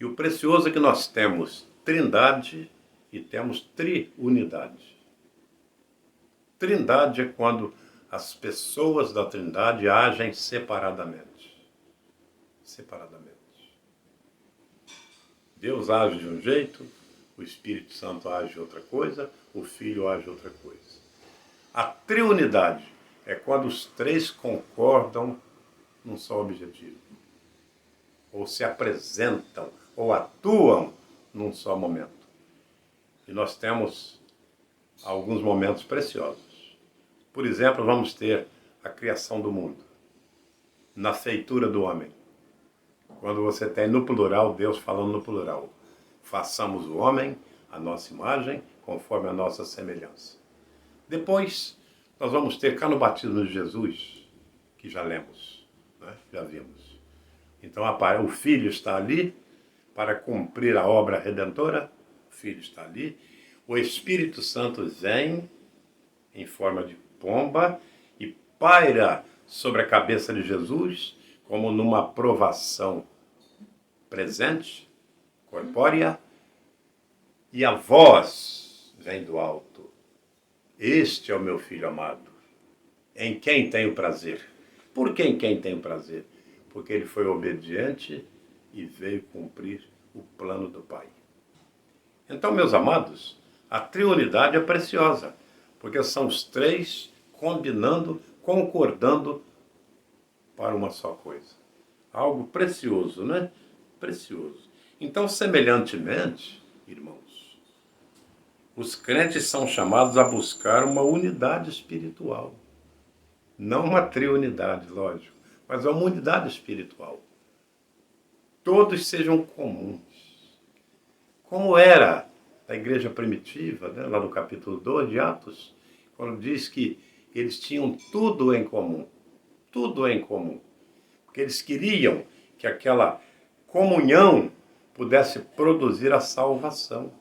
A: E o precioso é que nós temos Trindade e temos triunidade. Trindade é quando as pessoas da Trindade agem separadamente. Deus age de um jeito, o Espírito Santo age de outra coisa, o Filho age de outra coisa. A triunidade é quando os três concordam num só objetivo. Ou se apresentam, ou atuam num só momento. E nós temos alguns momentos preciosos. Por exemplo, vamos ter a criação do mundo, na feitura do homem. Quando você tem no plural, Deus falando no plural. Façamos o homem a nossa imagem, conforme a nossa semelhança. Depois, nós vamos ter cá no batismo de Jesus, que já lemos, né? Já vimos. Então, o Filho está ali para cumprir a obra redentora. O Filho está ali. O Espírito Santo vem em forma de pomba e paira sobre a cabeça de Jesus, como numa aprovação presente, corpórea, e a voz vem do alto. Este é o meu Filho amado, em quem tenho prazer. Por que em quem tenho prazer? Porque ele foi obediente e veio cumprir o plano do Pai. Então, meus amados, a triunidade é preciosa, porque são os três combinando, concordando para uma só coisa. Algo precioso, né? Precioso. Então, semelhantemente, irmãos, os crentes são chamados a buscar uma unidade espiritual. Não uma triunidade, lógico. mas é uma unidade espiritual. Todos sejam comuns. Como era da igreja primitiva, né, lá no capítulo 2 de Atos, quando diz que eles tinham tudo em comum. Tudo em comum. Porque eles queriam que aquela comunhão pudesse produzir a salvação.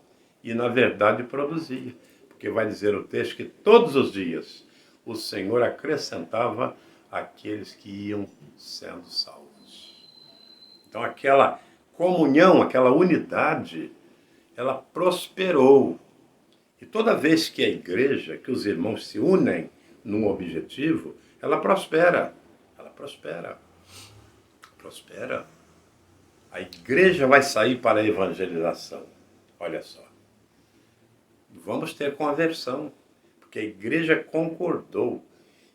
A: E, na verdade, produzia. Porque vai dizer o texto que todos os dias o Senhor acrescentava aqueles que iam sendo salvos. Então, aquela comunhão, aquela unidade, ela prosperou. E toda vez que a igreja, que os irmãos se unem num objetivo, ela prospera. Ela prospera. Prospera. A igreja vai sair para a evangelização. Olha só. Vamos ter conversão, porque a igreja concordou.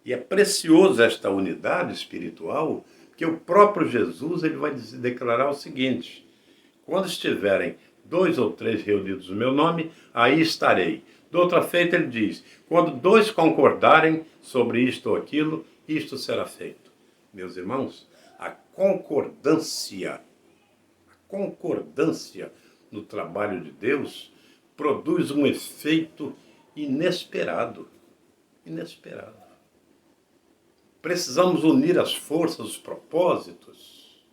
A: E é precioso esta unidade espiritual, que o próprio Jesus ele vai declarar o seguinte: quando estiverem 2 ou 3 reunidos no meu nome, aí estarei. De outra feita, ele diz: quando 2 concordarem sobre isto ou aquilo, isto será feito. Meus irmãos, a concordância no trabalho de Deus produz um efeito inesperado. Inesperado. Precisamos unir as forças, os propósitos,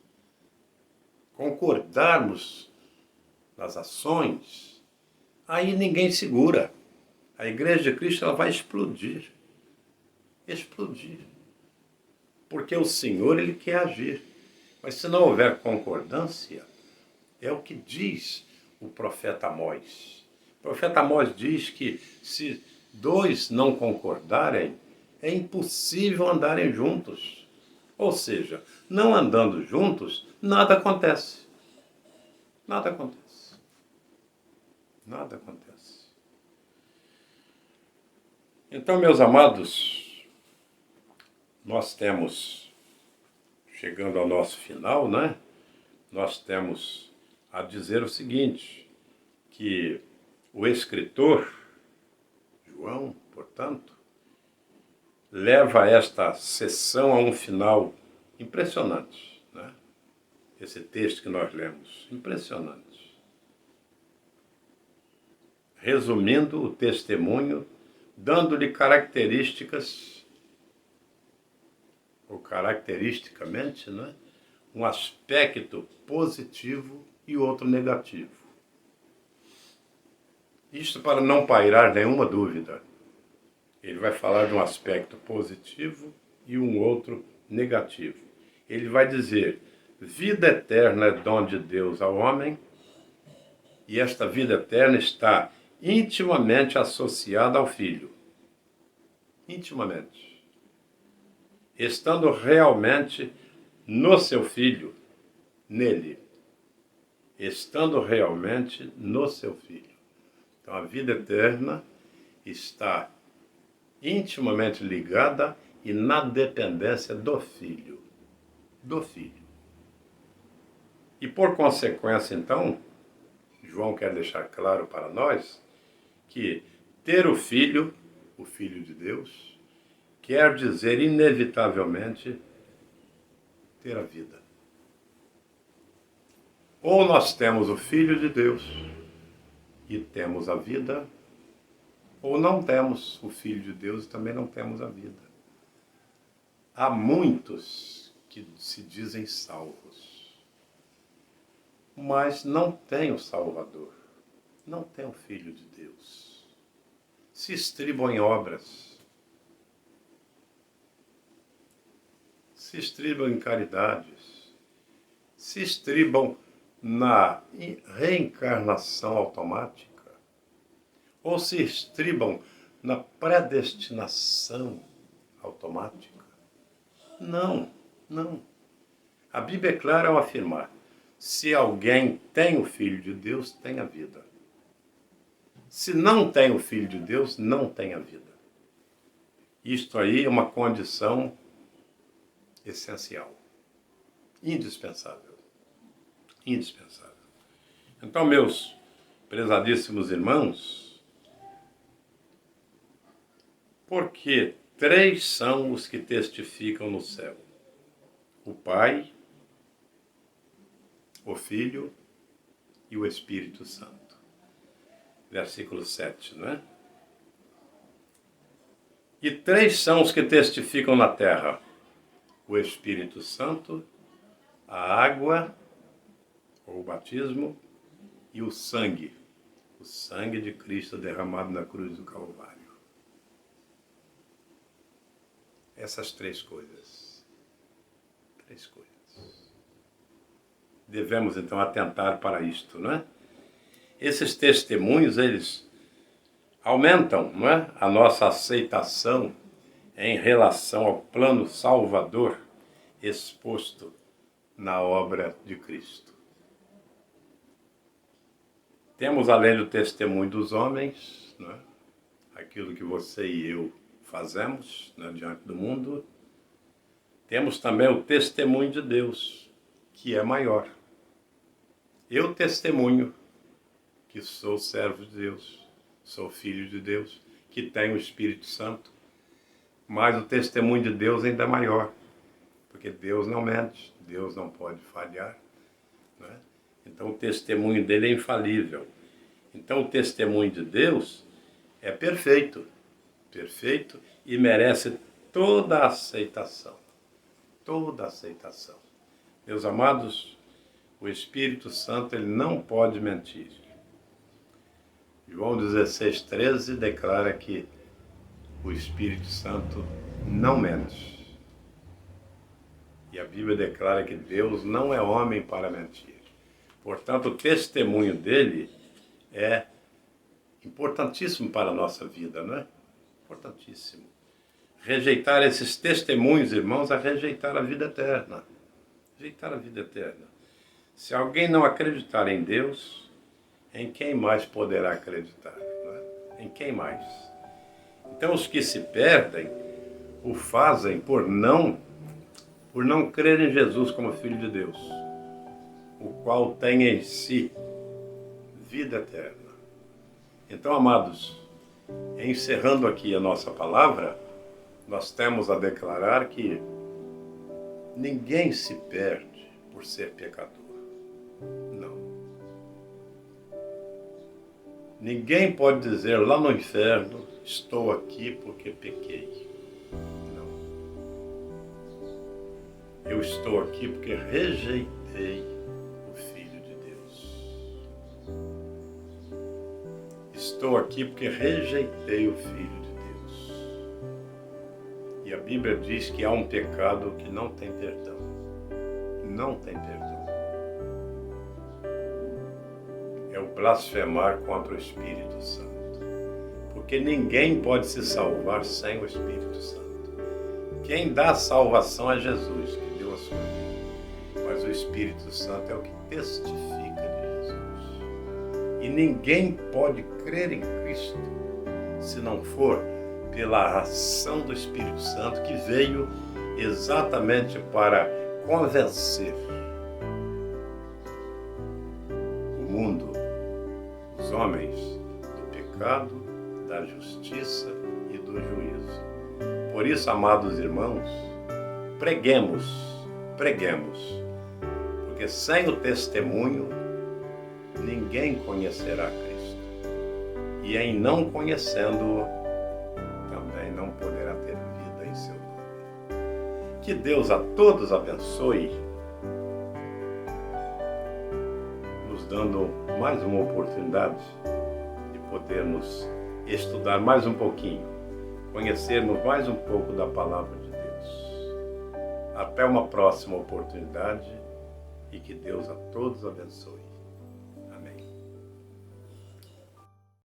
A: concordarmos nas ações. Aí ninguém segura. A Igreja de Cristo ela vai explodir. Explodir. Porque o Senhor ele quer agir. Mas se não houver concordância, é o que diz o profeta Amós. O profeta Amós diz que se 2 não concordarem, é impossível andarem juntos. Ou seja, não andando juntos, nada acontece. Nada acontece. Nada acontece. Então, meus amados, nós temos, chegando ao nosso final, né? Nós temos a dizer o seguinte, que o escritor, João, portanto, leva esta sessão a um final impressionante, né? Esse texto que nós lemos, impressionante. Resumindo o testemunho, dando-lhe características, ou caracteristicamente, né? Um aspecto positivo e outro negativo. Isto para não pairar nenhuma dúvida. Ele vai falar de um aspecto positivo e um outro negativo. Ele vai dizer, vida eterna é dom de Deus ao homem, e esta vida eterna está intimamente associada ao Filho. Intimamente. Estando realmente no seu Filho, nele. Estando realmente no seu Filho. Então a vida eterna está intimamente ligada e na dependência do Filho. Do Filho. E por consequência, então, João quer deixar claro para nós que ter o Filho de Deus, quer dizer inevitavelmente ter a vida. Ou nós temos o Filho de Deus e temos a vida, ou não temos o Filho de Deus e também não temos a vida. Há muitos que se dizem salvos, mas não têm o Salvador, não têm o Filho de Deus. Se estribam em obras, se estribam em caridades, se estribam na reencarnação automática, ou se estribam na predestinação automática. Não, não. A Bíblia é clara ao afirmar, se alguém tem o Filho de Deus, tem a vida. Se não tem o Filho de Deus, não tem a vida. Isto aí é uma condição essencial, indispensável. Indispensável. Então, meus prezadíssimos irmãos, porque 3 são os que testificam no céu: o Pai, o Filho e o Espírito Santo. Versículo 7, não é? E 3 são os que testificam na terra: o Espírito Santo, a água, ou o batismo, e o sangue de Cristo derramado na cruz do Calvário. Essas 3 coisas. 3 coisas. Devemos, então, atentar para isto, não é? Esses testemunhos, eles aumentam, não é, a nossa aceitação em relação ao plano salvador exposto na obra de Cristo. Temos, além do testemunho dos homens, não é, aquilo que você e eu fazemos, né, diante do mundo, temos também o testemunho de Deus, que é maior. Eu testemunho que sou servo de Deus, sou filho de Deus, que tenho o Espírito Santo, mas o testemunho de Deus ainda é maior, porque Deus não mente, Deus não pode falhar, né? Então o testemunho dele é infalível. Então o testemunho de Deus é perfeito, perfeito e merece toda a aceitação, toda a aceitação. Meus amados, o Espírito Santo, ele não pode mentir. João 16:13 declara que o Espírito Santo não mente. E a Bíblia declara que Deus não é homem para mentir. Portanto, o testemunho dele é importantíssimo para a nossa vida, não é? Importantíssimo. Rejeitar esses testemunhos, irmãos, é rejeitar a vida eterna. Rejeitar a vida eterna. Se alguém não acreditar em Deus, em quem mais poderá acreditar? Não é? Em quem mais? Então, os que se perdem o fazem por não crer em Jesus como Filho de Deus, o qual tem em si vida eterna. Então, amados, encerrando aqui a nossa palavra, nós temos a declarar que ninguém se perde por ser pecador. Não. Ninguém pode dizer lá no inferno, estou aqui porque pequei. Não. Eu estou aqui porque rejeitei o Filho de Deus. Estou aqui porque rejeitei o Filho de Deus. E a Bíblia diz que há um pecado que não tem perdão. Não tem perdão. É o blasfemar contra o Espírito Santo. Porque ninguém pode se salvar sem o Espírito Santo. Quem dá a salvação é Jesus, que deu a sua vida. Mas o Espírito Santo é o que testifica de Jesus. E ninguém pode crer em Cristo se não for pela ação do Espírito Santo, que veio exatamente para convencer o mundo, os homens, do pecado, da justiça e do juízo. Por isso, amados irmãos, preguemos, porque sem o testemunho ninguém conhecerá Cristo. E em não conhecendo-o, também não poderá ter vida em seu nome. Que Deus a todos abençoe, nos dando mais uma oportunidade de podermos estudar mais um pouquinho, conhecermos mais um pouco da Palavra de Deus. Até uma próxima oportunidade e que Deus a todos abençoe.